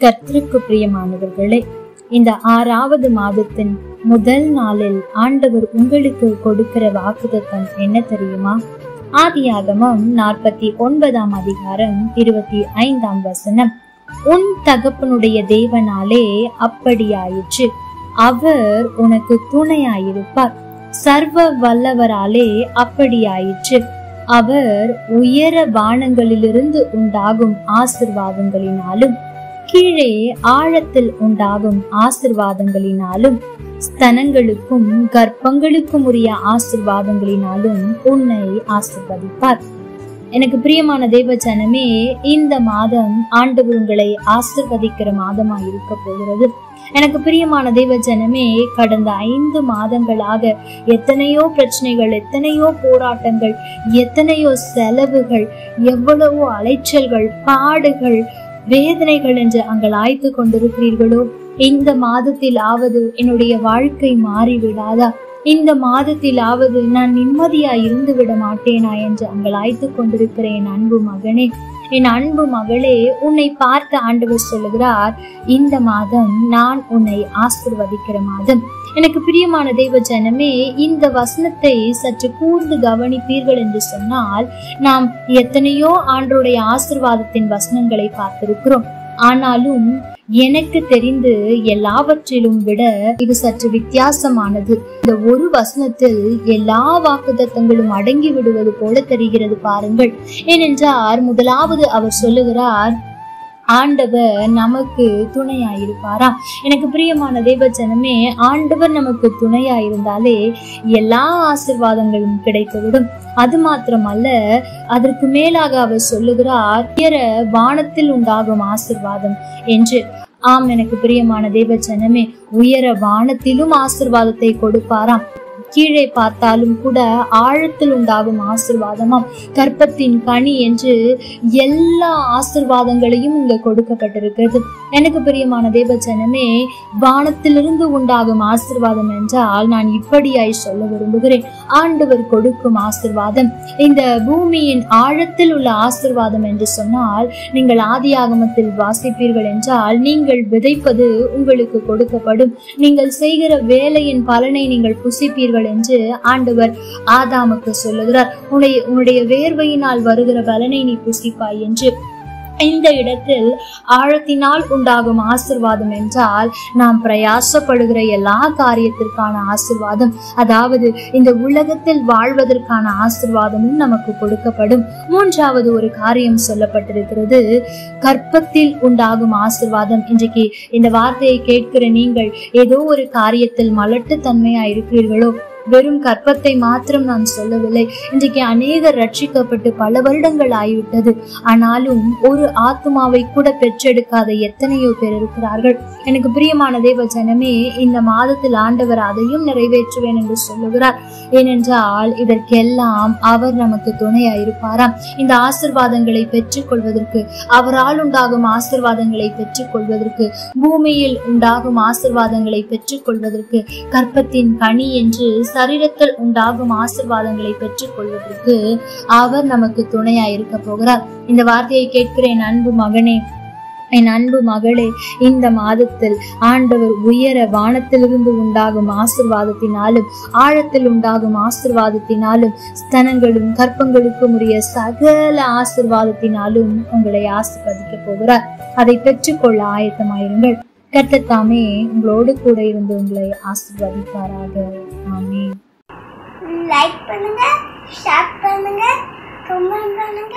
கர்த்தருக்கு பிரியமானவர்களே, இந்த 6வது மாதத்தின் முதல் நாளில் ஆண்டவர் உங்களுக்கு கொடுக்கிற வாக்குத்தத்தம் என்ன தெரியுமா? ஆதியாகமம் 49ஆம் அதிகாரம் 25ஆம் வசனம். உன் தகப்பனுடைய தேவனாலே அப்படியாயிற்று, அவர் உனக்கு துணையாயிருப்பார். சர்வ வல்லவராலே அப்படியாயிற்று, அவர் உயர வானங்களிலிருந்து உண்டாகும் ஆசீர்வாதங்களினாலும் கீழே ஆழத்தில் உண்டாகும் ஆசீர்வாதங்களினாலும் ஸ்தனங்களுக்கும் கர்ப்பங்களுக்கும் உரிய ஆசீர்வாதங்களினாலும் உன்னை ஆசீர்வதிப்பார். எனக்கு பிரியமான தேவ ஜனமே, இந்த மாதம் ஆண்டவர் உங்களை ஆசீர்வதிக்கிற மாதமா இருக்க போகிறது. எனக்கு பிரியமான தேவ ஜனமே, கடந்த 5 மாதங்களாக எத்தனையோ பிரச்சனைகள், எத்தனையோ போராட்டங்கள், எத்தனையோ செலவுகள், எவ்வளவோ அலைச்சல்கள், பாடுகள், வேதனைகள் என்று அங்கலாய்த்து கொண்டிருக்கிறீர்களோ, இந்த மாதத்திலாவது என்னுடைய வாழ்க்கை மாறிவிடாதா? இந்த மாதத்திலாவது நான் நிம்மதியா இருந்து விட மாட்டேனா என்று அங்கலாய்த்து கொண்டிருக்கிற என் அன்பு மகனே, என் அன்பு மகளே, உன்னை பார்த்து ஆண்டவர் சொல்லுகிறார், இந்த மாதம் நான் உன்னை ஆசீர்வதிக்கிற மாதம். எனக்கு பிரியமான தேவ ஜனமே, இந்த வசனத்தை சற்று கூர்ந்து கவனிப்பீர்கள் என்று சொன்னால், நாம் எத்தனையோ ஆண்டவருடைய ஆசீர்வாதத்தின் வசனங்களை பார்த்திருக்கிறோம். ஆனாலும் எனக்கு தெரிந்து எல்லாவற்றிலும் விட இது சற்று வித்தியாசமானது. இந்த ஒரு வசனத்தில் எல்லா வாக்குத்தத்தங்களும் அடங்கி விடுவது போல தெரிகிறது பாருங்கள். ஏனென்றால் முதலாவது அவர் சொல்லுகிறார், ஆண்டவர் நமக்கு துணையாயிருப்பாரா? எனக்கு பிரியமான தேவ ஜனமே, ஆண்டவர் நமக்கு துணையாயிருந்தாலே எல்லா ஆசீர்வாதங்களும் கிடைத்துவிடும். அது மாத்திரமல்ல, அதற்கு மேலாக அவர் சொல்லுகிறார், உயர வானத்தில் உண்டாகும் ஆசீர்வாதம் என்று. ஆம், எனக்கு பிரியமான தேவ ஜனமே, உயர வானத்திலும் ஆசீர்வாதத்தை கொடுப்பாராம். கீழே பார்த்தாலும் கூட ஆழத்தில் உண்டாகும் ஆசீர்வாதமாம். கற்பத்தின் கனி என்று எல்லா ஆசீர்வாதங்களையும் இங்க கொடுக்கப்பட்டிருக்கிறது. எனக்கு பிரியமான தேவ ஜனமே, வானத்திலிருந்து உண்டாகும் ஆசீர்வாதம் என்றால் நான் இப்படியாய் சொல்ல விரும்புகிறேன். ஆண்டவர் கொடுக்கும் ஆசீர்வாதம் இந்த பூமியின் ஆழத்தில் உள்ள ஆசீர்வாதம் என்று சொன்னால், நீங்கள் ஆதியாகமத்தில் வாசிப்பீர்கள் என்றால், நீங்கள் விதைப்பது உங்களுக்கு கொடுக்கப்படும், நீங்கள் செய்கிற வேலையின் பலனை நீங்கள் புசிப்பீர்கள் என்று ஆண்டவர் ஆதாமுக்கு சொல்லுகிறார். உன்னுடைய வேர்வையினால் வருகிற பலனை நீ புசிப்பாய் என்று. இந்த இடத்தில் ஆழத்தினால் உண்டாகும் ஆசீர்வாதம் என்றால் நாம் பிரயாசப்படுகிற எல்லா காரியத்திற்கான ஆசீர்வாதம், அதாவது இந்த உலகத்தில் வாழ்வதற்கான ஆசீர்வாதமும் நமக்கு கொடுக்கப்படும். 3வது ஒரு காரியம் சொல்லப்பட்டிருக்கிறது, கற்பத்தில் உண்டாகும் ஆசீர்வாதம். இன்றைக்கு இந்த வார்த்தையை கேட்கிற நீங்கள் ஏதோ ஒரு காரியத்தில் மலட்டுத்தன்மையா இருக்கிறீர்களோ? வெறும் கற்பத்தை மாத்திரம் நான் சொல்லவில்லை. இன்றைக்கு அநேகர் ரட்சிக்கப்பட்டு பல வருடங்கள் ஆகிவிட்டது, ஆனாலும் ஒரு ஆத்மாவை கூட பெற்றெடுக்காத எத்தனையோ பேர் இருக்கிறார்கள். எனக்கு பிரியமான தேவ ஜனமே, இந்த மாதத்தில் ஆண்டவர் அதையும் நிறைவேற்றுவேன் என்று சொல்லுகிறார். ஏனென்றால் இதற்கெல்லாம் அவர் நமக்கு துணையாயிருப்பாராம். இந்த ஆசீர்வாதங்களை பெற்றுக் கொள்வதற்கு, அவரால் உண்டாகும் ஆசீர்வாதங்களை பெற்றுக் கொள்வதற்கு, பூமியில் உண்டாகும் ஆசீர்வாதங்களை பெற்றுக் கொள்வதற்கு, கற்பத்தின் கனி என்று சரீரத்தில் உண்டாகும் ஆசீர்வாதங்களை பெற்றுக் கொள்வதற்கு அவர் நமக்கு துணையாயிருக்க போகிறார். இந்த வார்த்தையை கேட்கிற என் அன்பு மகனே, என் அன்பு மகளே, இந்த மாதத்தில் ஆண்டவர் உயர வானத்திலிருந்து உண்டாகும் ஆசீர்வாதத்தினாலும் ஆழத்தில் உண்டாகும் ஆசீர்வாதத்தினாலும் ஸ்தனங்களும் கற்பங்களுக்கும் உரிய சகல ஆசீர்வாதத்தினாலும் உங்களை ஆசீர்வதிக்க போகிறார். அதை பெற்றுக்கொள்ள ஆயத்தமாயிருங்கள். கர்த்தர் தாமே உங்களோடு கூட இருந்து உங்களை ஆசீர்வதிப்பாராக. ஆமென். லைக் பண்ணுங்க, ஷேர் பண்ணுங்க, கமெண்ட் பண்ணுங்க.